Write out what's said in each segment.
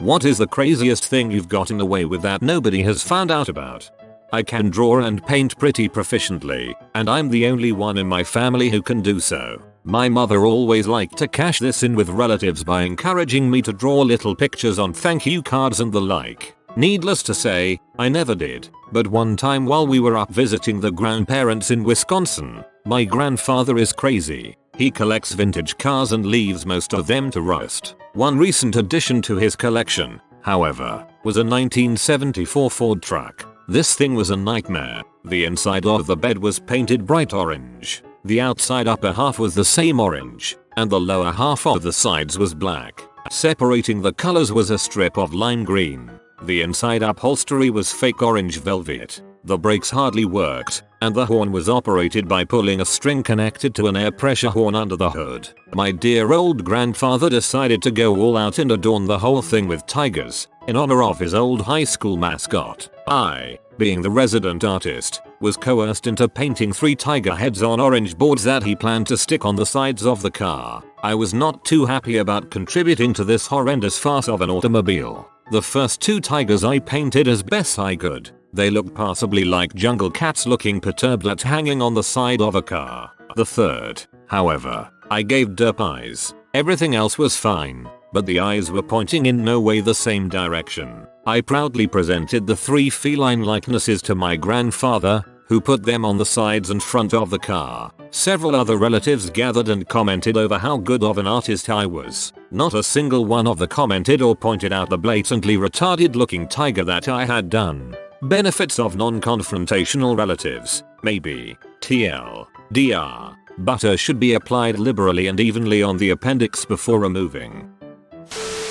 What is the craziest thing you've gotten away with that nobody has found out about? I can draw and paint pretty proficiently, and I'm the only one in my family who can do so. My mother always liked to cash this in with relatives by encouraging me to draw little pictures on thank you cards and the like. Needless to say, I never did. But one time while we were up visiting the grandparents in Wisconsin, my grandfather is crazy. He collects vintage cars and leaves most of them to rust. One recent addition to his collection, however, was a 1974 Ford truck. This thing was a nightmare. The inside of the bed was painted bright orange. The outside upper half was the same orange, and the lower half of the sides was black. Separating the colors was a strip of lime green. The inside upholstery was fake orange velvet. The brakes hardly worked, and the horn was operated by pulling a string connected to an air pressure horn under the hood. My dear old grandfather decided to go all out and adorn the whole thing with tigers, in honor of his old high school mascot. I, being the resident artist, was coerced into painting 3 tiger heads on orange boards that he planned to stick on the sides of the car. I was not too happy about contributing to this horrendous farce of an automobile. The first 2 tigers I painted as best I could. They looked passably like jungle cats looking perturbed hanging on the side of a car. The third, however, I gave derp eyes. Everything else was fine, but the eyes were pointing in no way the same direction. I proudly presented the 3 feline likenesses to my grandfather, who put them on the sides and front of the car. Several other relatives gathered and commented over how good of an artist I was. Not a single one of them commented or pointed out the blatantly retarded looking tiger that I had done. Benefits of non-confrontational relatives, maybe. TL. DR. Butter should be applied liberally and evenly on the appendix before removing.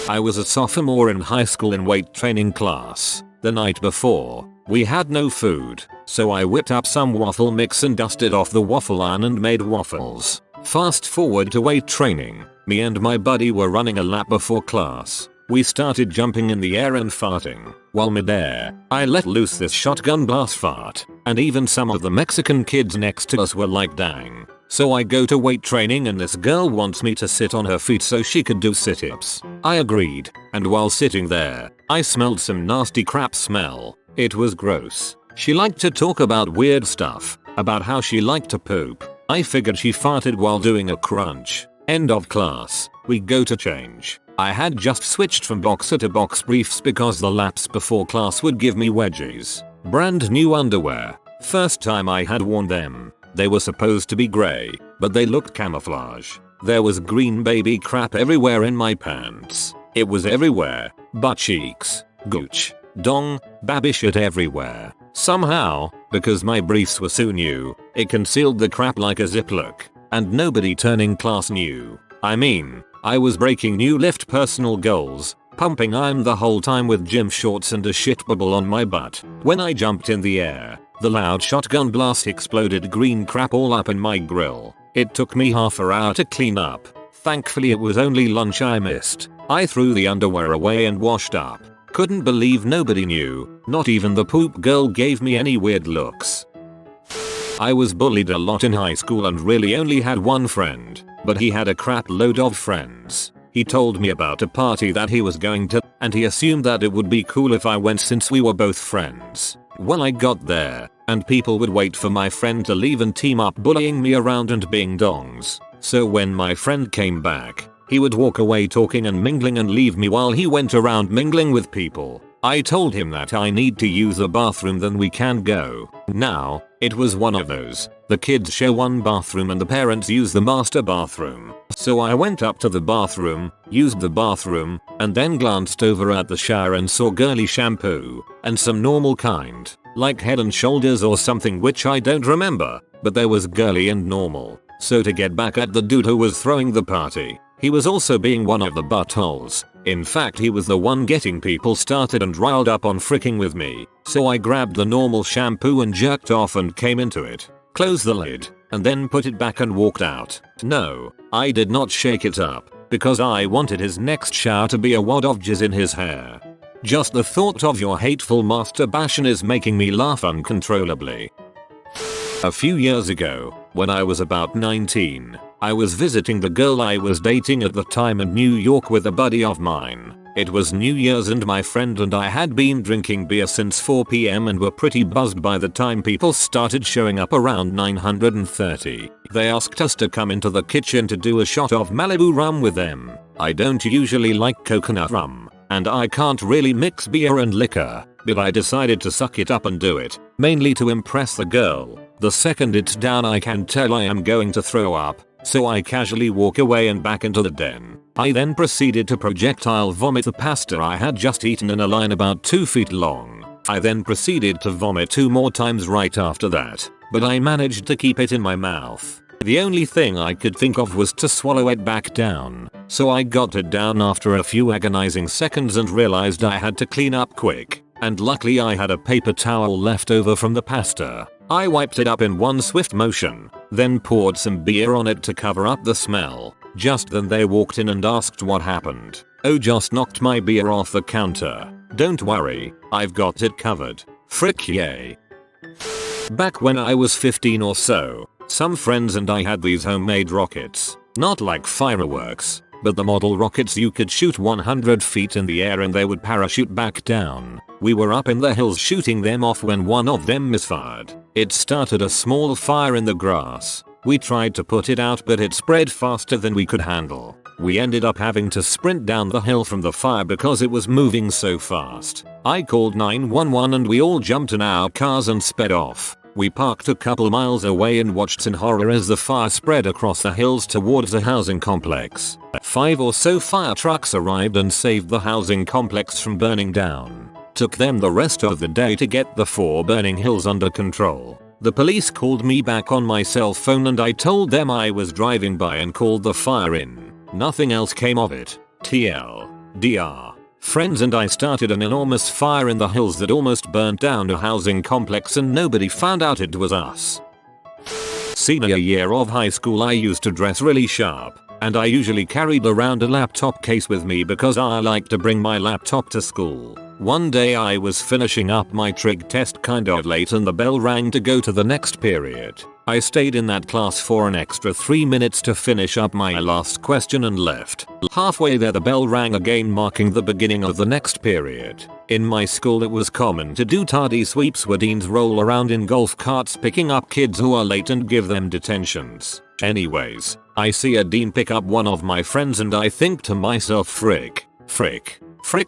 I was a sophomore in high school in weight training class. The night before, we had no food, so I whipped up some waffle mix and dusted off the waffle iron and made waffles. Fast forward to weight training, me and my buddy were running a lap before class. We started jumping in the air and farting. While midair, I let loose this shotgun blast fart, and even some of the Mexican kids next to us were like dang. So I go to weight training and this girl wants me to sit on her feet so she could do sit-ups. I agreed, and while sitting there, I smelled some nasty crap smell. It was gross. She liked to talk about weird stuff, about how she liked to poop. I figured she farted while doing a crunch. End of class, we go to change. I had just switched from boxer to box briefs because the laps before class would give me wedgies. Brand new underwear. First time I had worn them. They were supposed to be grey, but they looked camouflage. There was green baby crap everywhere in my pants. It was everywhere. Butt cheeks, gooch, dong, babby shit everywhere. Somehow, because my briefs were so new, it concealed the crap like a ziplock, and nobody turning class knew. I mean, I was breaking new lift personal goals, pumping iron the whole time with gym shorts and a shit bubble on my butt. When I jumped in the air, the loud shotgun blast exploded green crap all up in my grill. It took me half an hour to clean up. Thankfully it was only lunch I missed. I threw the underwear away and washed up. Couldn't believe nobody knew, not even the poop girl gave me any weird looks. I was bullied a lot in high school and really only had one friend, but he had a crap load of friends. He told me about a party that he was going to, and he assumed that it would be cool if I went since we were both friends. Well, I got there, and people would wait for my friend to leave and team up bullying me around and being dongs. So when my friend came back, he would walk away talking and mingling and leave me while he went around mingling with people. I told him that I need to use the bathroom, then we can go. Now, it was one of those. The kids share one bathroom and the parents use the master bathroom. So I went up to the bathroom, used the bathroom, and then glanced over at the shower and saw girly shampoo, and some normal kind, like Head and Shoulders or something which I don't remember, but there was girly and normal. So to get back at the dude who was throwing the party, he was also being one of the buttholes. In fact, he was the one getting people started and riled up on fricking with me. So I grabbed the normal shampoo and jerked off and came into it, closed the lid, and then put it back and walked out. No, I did not shake it up, because I wanted his next shower to be a wad of jizz in his hair. Just the thought of your hateful masturbation is making me laugh uncontrollably. A few years ago, when I was about 19, I was visiting the girl I was dating at the time in New York with a buddy of mine. It was New Year's and my friend and I had been drinking beer since 4 p.m. and were pretty buzzed by the time people started showing up around 9:30. They asked us to come into the kitchen to do a shot of Malibu rum with them. I don't usually like coconut rum, and I can't really mix beer and liquor, but I decided to suck it up and do it, mainly to impress the girl. The second it's down I can tell I am going to throw up, so I casually walk away and back into the den. I then proceeded to projectile vomit the pasta I had just eaten in a line about 2 feet long. I then proceeded to vomit 2 more times right after that, but I managed to keep it in my mouth. The only thing I could think of was to swallow it back down, so I got it down after a few agonizing seconds and realized I had to clean up quick, and luckily I had a paper towel left over from the pasta. I wiped it up in one swift motion, then poured some beer on it to cover up the smell. Just then they walked in and asked what happened. Oh, just knocked my beer off the counter. Don't worry, I've got it covered. Frick yay. Back when I was 15 or so, some friends and I had these homemade rockets. Not like fireworks, but the model rockets you could shoot 100 feet in the air and they would parachute back down. We were up in the hills shooting them off when one of them misfired. It started a small fire in the grass. We tried to put it out but it spread faster than we could handle. We ended up having to sprint down the hill from the fire because it was moving so fast. I called 911 and we all jumped in our cars and sped off. We parked a couple miles away and watched in horror as the fire spread across the hills towards a housing complex. 5 or so fire trucks arrived and saved the housing complex from burning down. Took them the rest of the day to get the 4 burning hills under control. The police called me back on my cell phone and I told them I was driving by and called the fire in. Nothing else came of it. TLDR. Friends and I started an enormous fire in the hills that almost burnt down a housing complex and nobody found out it was us. Senior year of high school I used to dress really sharp, and I usually carried around a laptop case with me because I like to bring my laptop to school. One day I was finishing up my trig test kind of late and the bell rang to go to the next period. I stayed in that class for an extra 3 minutes to finish up my last question and left. Halfway there the bell rang again, marking the beginning of the next period. In my school it was common to do tardy sweeps where deans roll around in golf carts picking up kids who are late and give them detentions. Anyways, I see a dean pick up one of my friends and I think to myself, frick,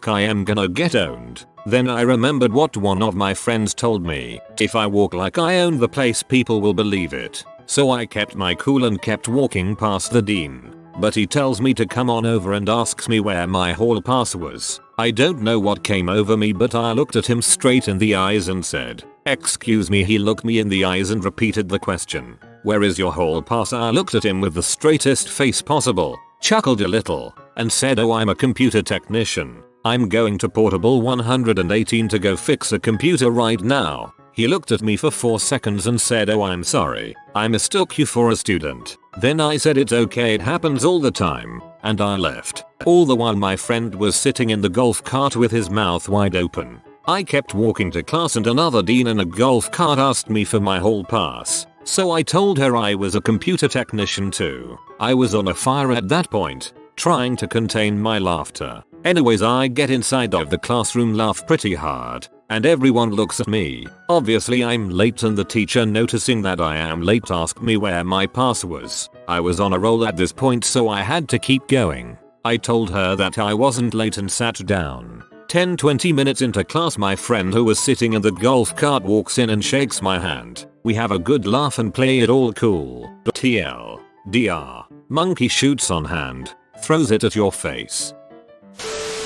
I am gonna get owned. Then I remembered what one of my friends told me. If I walk like I own the place people will believe it. So I kept my cool and kept walking past the dean. But he tells me to come on over and asks me where my hall pass was. I don't know what came over me but I looked at him straight in the eyes and said, "Excuse me." He looked me in the eyes and repeated the question. "Where is your hall pass?" I looked at him with the straightest face possible, chuckled a little, and said, "Oh, I'm a computer technician. I'm going to portable 118 to go fix a computer right now." He looked at me for 4 seconds and said, "Oh, I'm sorry. I mistook you for a student." Then I said, "It's okay, it happens all the time," and I left. All the while my friend was sitting in the golf cart with his mouth wide open. I kept walking to class and another dean in a golf cart asked me for my hall pass. So I told her I was a computer technician too. I was on a fire at that point, trying to contain my laughter. Anyways, I get inside of the classroom, laugh pretty hard, and everyone looks at me. Obviously I'm late and the teacher, noticing that I am late, asked me where my pass was. I was on a roll at this point so I had to keep going. I told her that I wasn't late and sat down. 10-20 minutes into class my friend who was sitting in the golf cart walks in and shakes my hand. We have a good laugh and play it all cool. TLDR. Monkey shoots on hand, throws it at your face.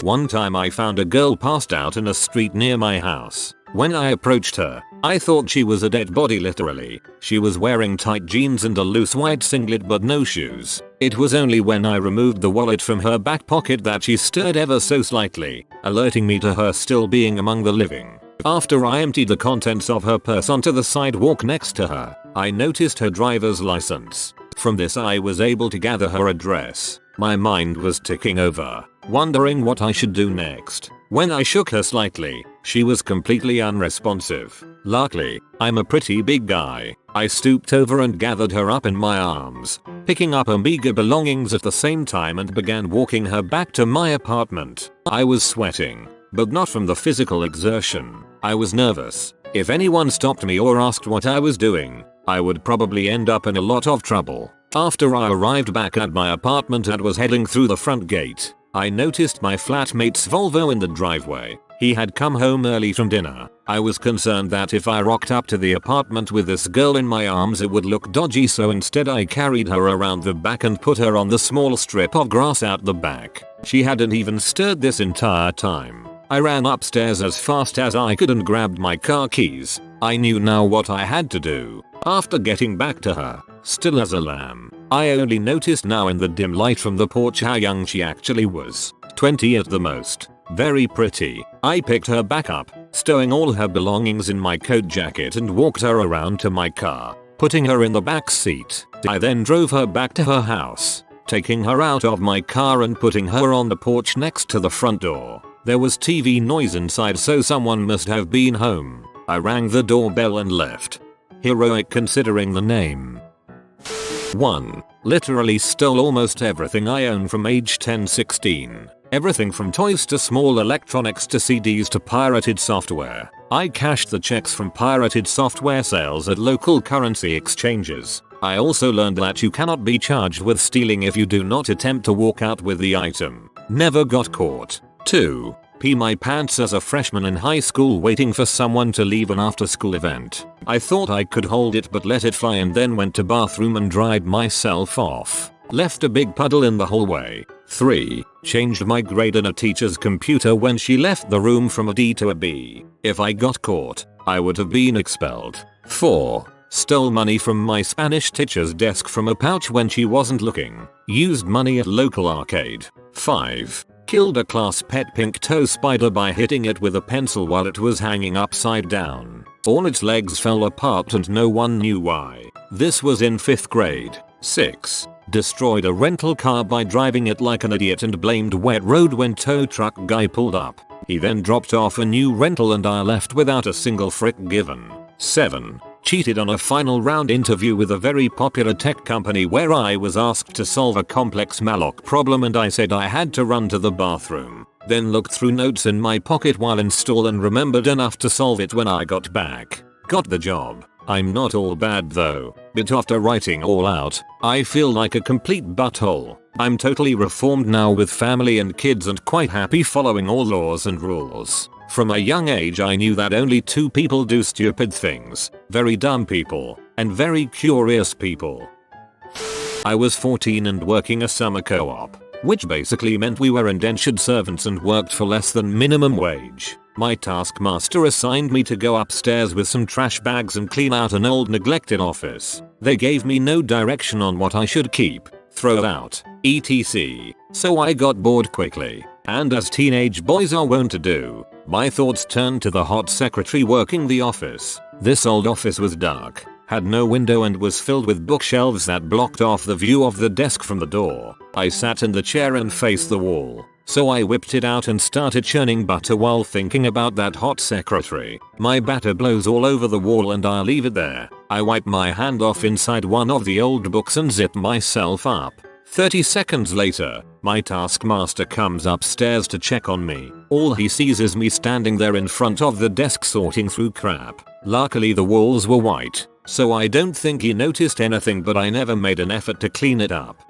One time I found a girl passed out in a street near my house. When I approached her, I thought she was a dead body literally. She was wearing tight jeans and a loose white singlet but no shoes. It was only when I removed the wallet from her back pocket that she stirred ever so slightly, alerting me to her still being among the living. After I emptied the contents of her purse onto the sidewalk next to her, I noticed her driver's license. From this I was able to gather her address. My mind was ticking over, wondering what I should do next. When I shook her slightly, She was completely unresponsive. Luckily, I'm a pretty big guy. I stooped over and gathered her up in my arms, picking up her meager belongings at the same time and began walking her back to my apartment. I was sweating, but not from the physical exertion. I was nervous. If anyone stopped me or asked what I was doing, I would probably end up in a lot of trouble. After I arrived back at my apartment and was heading through the front gate, I noticed my flatmate's Volvo in the driveway. He had come home early from dinner. I was concerned that if I rocked up to the apartment with this girl in my arms it would look dodgy, so instead I carried her around the back and put her on the small strip of grass out the back. She hadn't even stirred this entire time. I ran upstairs as fast as I could and grabbed my car keys. I knew now what I had to do. After getting back to her, still as a lamb, I only noticed now in the dim light from the porch how young she actually was. 20 at the most. Very pretty. I picked her back up, stowing all her belongings in my coat jacket and walked her around to my car, putting her in the back seat. I then drove her back to her house, taking her out of my car and putting her on the porch next to the front door. There was TV noise inside, so someone must have been home. I rang the doorbell and left. Heroic considering the name. 1. Literally stole almost everything I own from age 10-16. Everything from toys to small electronics to CDs to pirated software. I cashed the checks from pirated software sales at local currency exchanges. I also learned that you cannot be charged with stealing if you do not attempt to walk out with the item. Never got caught. 2. Pee my pants as a freshman in high school waiting for someone to leave an after school event. I thought I could hold it but let it fly and then went to bathroom and dried myself off. Left a big puddle in the hallway. 3. Changed my grade in a teacher's computer when she left the room from a D to a B. If I got caught, I would have been expelled. 4. Stole money from my Spanish teacher's desk from a pouch when she wasn't looking. Used money at local arcade. 5. Killed a class pet pink toe spider by hitting it with a pencil while it was hanging upside down. All its legs fell apart and no one knew why. This was in 5th grade. 6. Destroyed a rental car by driving it like an idiot and blamed wet road when tow truck guy pulled up. He then dropped off a new rental and I left without a single frick given. 7. Cheated on a final round interview with a very popular tech company where I was asked to solve a complex malloc problem and I said I had to run to the bathroom. Then looked through notes in my pocket while in stall and remembered enough to solve it when I got back. Got the job. I'm not all bad though, but after writing all out, I feel like a complete butthole. I'm totally reformed now with family and kids and quite happy following all laws and rules. From a young age I knew that only 2 people do stupid things. Very dumb people and very curious people. I was 14 and working a summer co-op, which basically meant we were indentured servants and worked for less than minimum wage. My taskmaster assigned me to go upstairs with some trash bags and clean out an old neglected office. They gave me no direction on what I should keep, throw out, etc. So I got bored quickly, and as teenage boys are wont to do, my thoughts turned to the hot secretary working the office. This old office was dark, had no window and was filled with bookshelves that blocked off the view of the desk from the door. I sat in the chair and faced the wall. So I whipped it out and started churning butter while thinking about that hot secretary. My batter blows all over the wall and I leave it there. I wipe my hand off inside one of the old books and zip myself up. 30 seconds later, my taskmaster comes upstairs to check on me. All he sees is me standing there in front of the desk sorting through crap. Luckily the walls were white, so I don't think he noticed anything, but I never made an effort to clean it up.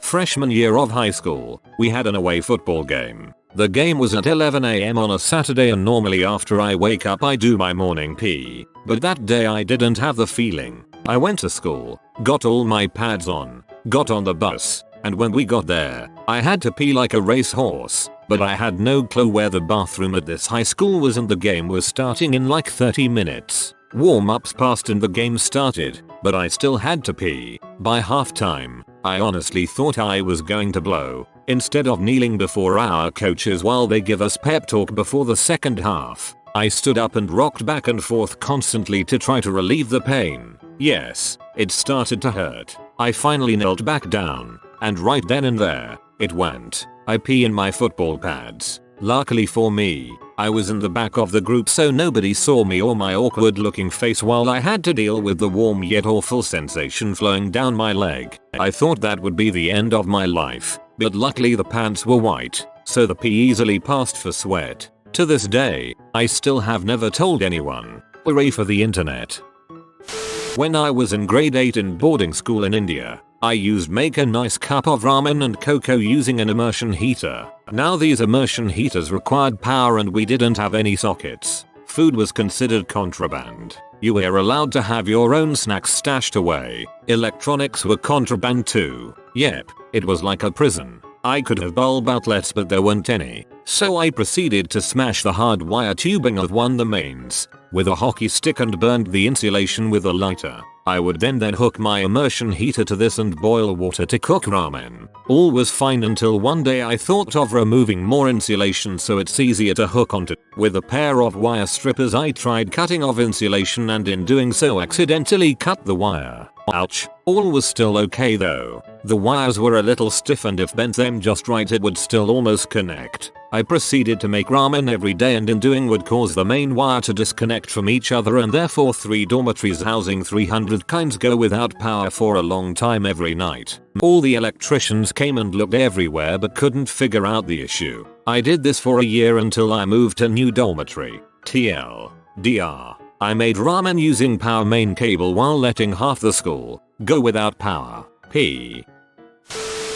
Freshman year of high school, we had an away football game. The game was at 11 AM on a Saturday and normally after I wake up I do my morning pee. But that day I didn't have the feeling. I went to school, got all my pads on, got on the bus, and when we got there, I had to pee like a racehorse. But I had no clue where the bathroom at this high school was and the game was starting in like 30 minutes. Warm-ups passed and the game started, but I still had to pee. By halftime, I honestly thought I was going to blow. Instead of kneeling before our coaches while they give us pep talk before the second half, I stood up and rocked back and forth constantly to try to relieve the pain. Yes, it started to hurt. I finally knelt back down, and right then and there, it went. I pee in my football pads. Luckily for me, I was in the back of the group so nobody saw me or my awkward looking face while I had to deal with the warm yet awful sensation flowing down my leg. I thought that would be the end of my life, but luckily the pants were white, so the pee easily passed for sweat. To this day, I still have never told anyone. Hooray for the internet. When I was in grade 8 in boarding school in India, I used make a nice cup of ramen and cocoa using an immersion heater. Now these immersion heaters required power and we didn't have any sockets. Food was considered contraband. You were allowed to have your own snacks stashed away. Electronics were contraband too. Yep, it was like a prison. I could have bulb outlets but there weren't any. So I proceeded to smash the hard wire tubing of one of the mains with a hockey stick and burned the insulation with a lighter. I would then hook my immersion heater to this and boil water to cook ramen. All was fine until one day I thought of removing more insulation so it's easier to hook onto. With a pair of wire strippers I tried cutting off insulation and in doing so accidentally cut the wire. Ouch. All was still okay though. The wires were a little stiff and if bent them just right it would still almost connect. I proceeded to make ramen every day and in doing would cause the main wire to disconnect from each other and therefore 3 dormitories housing 300 kinds go without power for a long time every night. All the electricians came and looked everywhere but couldn't figure out the issue. I did this for a year until I moved to new dormitory. TLDR. I made ramen using power main cable while letting half the school go without power. P.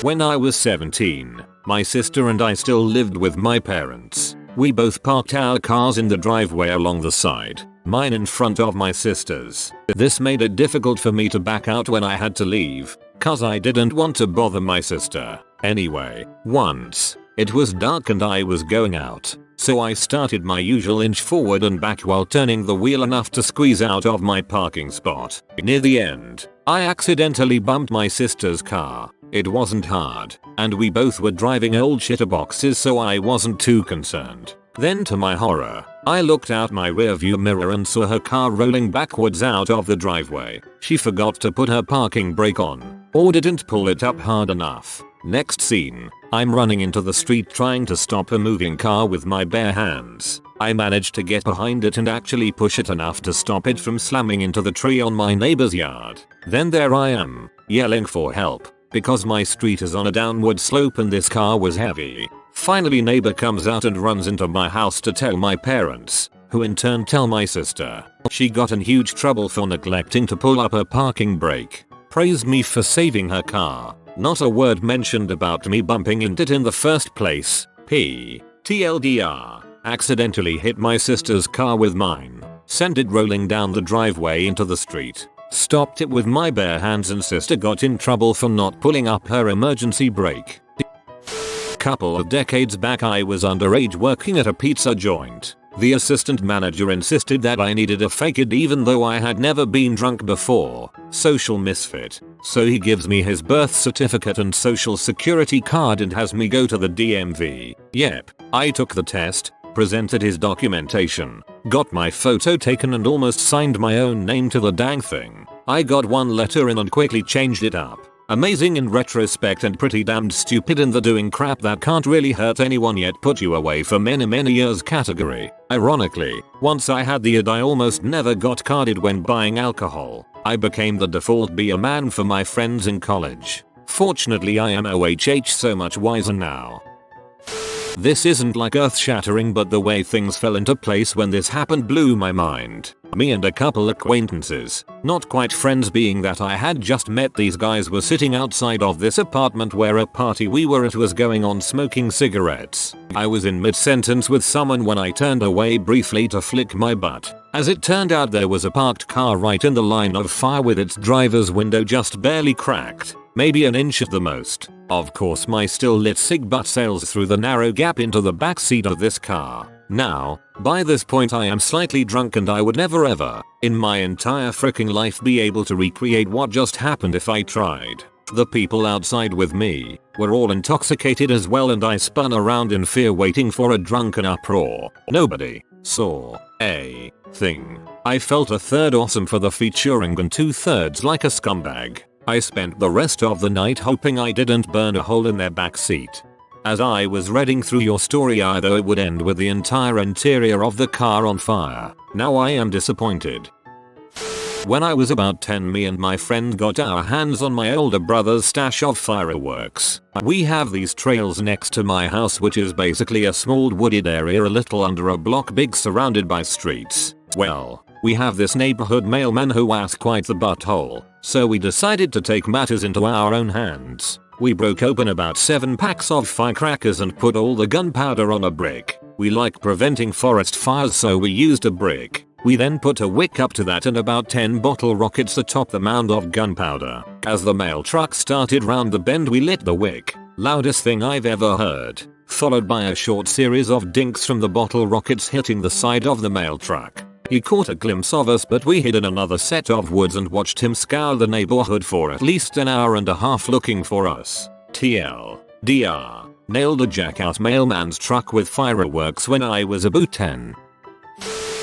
When I was 17, my sister and I still lived with my parents. We both parked our cars in the driveway along the side, mine in front of my sister's. This made it difficult for me to back out when I had to leave, cause I didn't want to bother my sister. Anyway, once, it was dark and I was going out, so I started my usual inch forward and back while turning the wheel enough to squeeze out of my parking spot. Near the end, I accidentally bumped my sister's car. It wasn't hard, and we both were driving old shitterboxes so I wasn't too concerned. Then to my horror, I looked out my rearview mirror and saw her car rolling backwards out of the driveway. She forgot to put her parking brake on, or didn't pull it up hard enough. Next scene, I'm running into the street trying to stop a moving car with my bare hands. I managed to get behind it and actually push it enough to stop it from slamming into the tree on my neighbor's yard. Then there I am, yelling for help, because my street is on a downward slope and this car was heavy. Finally neighbor comes out and runs into my house to tell my parents, who in turn tell my sister. She got in huge trouble for neglecting to pull up her parking brake. Praised me for saving her car. Not a word mentioned about me bumping into it in the first place. P. TLDR. Accidentally hit my sister's car with mine. Sent it rolling down the driveway into the street. Stopped it with my bare hands and sister got in trouble for not pulling up her emergency brake. Couple of decades back I was underage working at a pizza joint. The assistant manager insisted that I needed a fake ID even though I had never been drunk before. Social misfit. So he gives me his birth certificate and social security card and has me go to the DMV. Yep, I took the test, presented his documentation, got my photo taken and almost signed my own name to the dang thing. I got one letter in and quickly changed it up. Amazing in retrospect and pretty damned stupid in the doing crap that can't really hurt anyone yet put you away for many years category. Ironically, once I had the ID I almost never got carded when buying alcohol. I became the default beer man for my friends in college. Fortunately I am OHH so much wiser now. This isn't like earth-shattering but the way things fell into place when this happened blew my mind. Me and a couple acquaintances, not quite friends being that I had just met these guys, were sitting outside of this apartment where a party we were at was going on smoking cigarettes. I was in mid-sentence with someone when I turned away briefly to flick my butt. As it turned out there was a parked car right in the line of fire with its driver's window just barely cracked. Maybe an inch at the most. Of course my still lit cig butt sails through the narrow gap into the back seat of this car. Now, by this point I am slightly drunk and I would never ever, in my entire fricking life, be able to recreate what just happened if I tried. The people outside with me were all intoxicated as well and I spun around in fear waiting for a drunken uproar. Nobody saw a thing. I felt a third awesome for the featuring and 2/3 like a scumbag. I spent the rest of the night hoping I didn't burn a hole in their backseat. As I was reading through your story, either it would end with the entire interior of the car on fire. Now I am disappointed. When I was about 10, me and my friend got our hands on my older brother's stash of fireworks. We have these trails next to my house, which is basically a small wooded area a little under a block big, surrounded by streets. Well, we have this neighborhood mailman who was quite the butthole, so we decided to take matters into our own hands. We broke open about 7 packs of firecrackers and put all the gunpowder on a brick. We like preventing forest fires, so we used a brick. We then put a wick up to that and about 10 bottle rockets atop the mound of gunpowder. As the mail truck started round the bend, we lit the wick. Loudest thing I've ever heard. Followed by a short series of dinks from the bottle rockets hitting the side of the mail truck. He caught a glimpse of us, but we hid in another set of woods and watched him scour the neighborhood for at least an hour and a half looking for us. TLDR. Nailed a jackass mailman's truck with fireworks when I was about 10.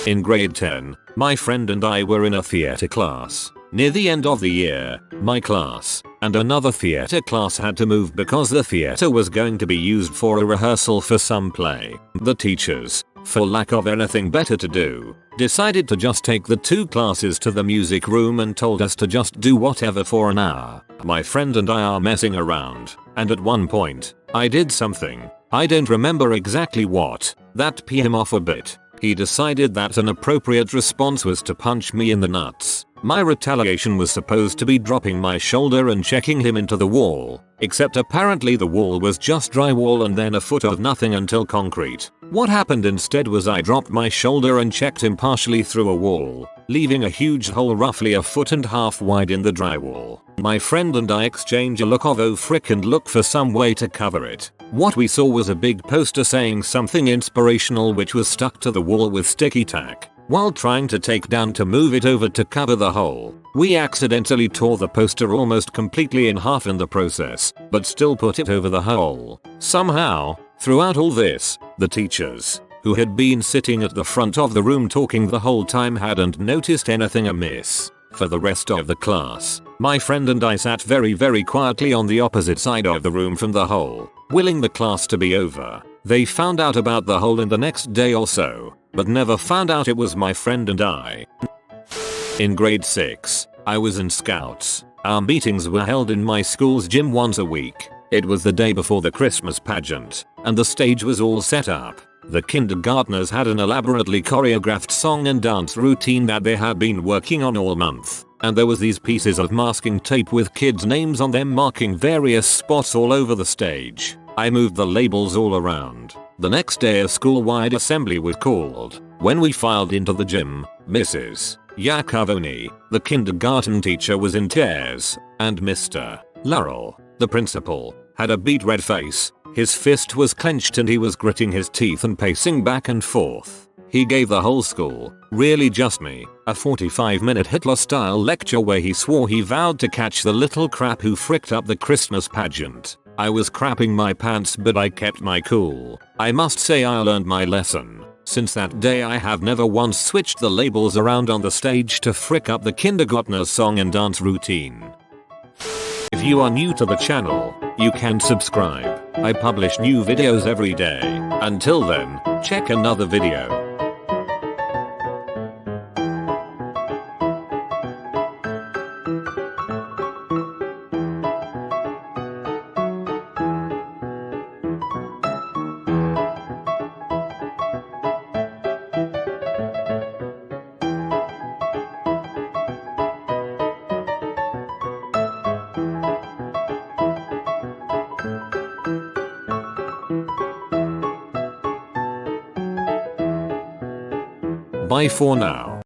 In grade 10, my friend and I were in a theater class. Near the end of the year, my class and another theater class had to move because the theater was going to be used for a rehearsal for some play. The teachers, for lack of anything better to do, decided to just take the 2 classes to the music room and told us to just do whatever for an hour. My friend and I are messing around, and at one point, I did something, I don't remember exactly what, that peed him off a bit. He decided that an appropriate response was to punch me in the nuts. My retaliation was supposed to be dropping my shoulder and checking him into the wall, except apparently the wall was just drywall and then a foot of nothing until concrete. What happened instead was I dropped my shoulder and checked him partially through a wall, leaving a huge hole roughly a foot and a half wide in the drywall. My friend and I exchange a look of oh frick and look for some way to cover it. What we saw was a big poster saying something inspirational which was stuck to the wall with sticky tack. While trying to take down to move it over to cover the hole, we accidentally tore the poster almost completely in half in the process, but still put it over the hole. Somehow, throughout all this, the teachers, who had been sitting at the front of the room talking the whole time, hadn't noticed anything amiss. For the rest of the class, my friend and I sat very quietly on the opposite side of the room from the hole, willing the class to be over. They found out about the hole in the next day or so, but never found out it was my friend and I. In grade 6, I was in Scouts. Our meetings were held in my school's gym once a week. It was the day before the Christmas pageant, and the stage was all set up. The kindergartners had an elaborately choreographed song and dance routine that they had been working on all month, and there was these pieces of masking tape with kids' names on them marking various spots all over the stage. I moved the labels all around. The next day a school-wide assembly was called. When we filed into the gym, Mrs. Yakovoni, the kindergarten teacher, was in tears, and Mr. Laurel, the principal, had a beet red face. His fist was clenched and he was gritting his teeth and pacing back and forth. He gave the whole school, really just me, a 45-minute Hitler-style lecture where he swore he vowed to catch the little crap who fricked up the Christmas pageant. I was crapping my pants, but I kept my cool. I must say I learned my lesson. Since that day I have never once switched the labels around on the stage to frick up the kindergartner's song and dance routine. If you are new to the channel, you can subscribe. I publish new videos every day. Until then, check another video. Bye for now.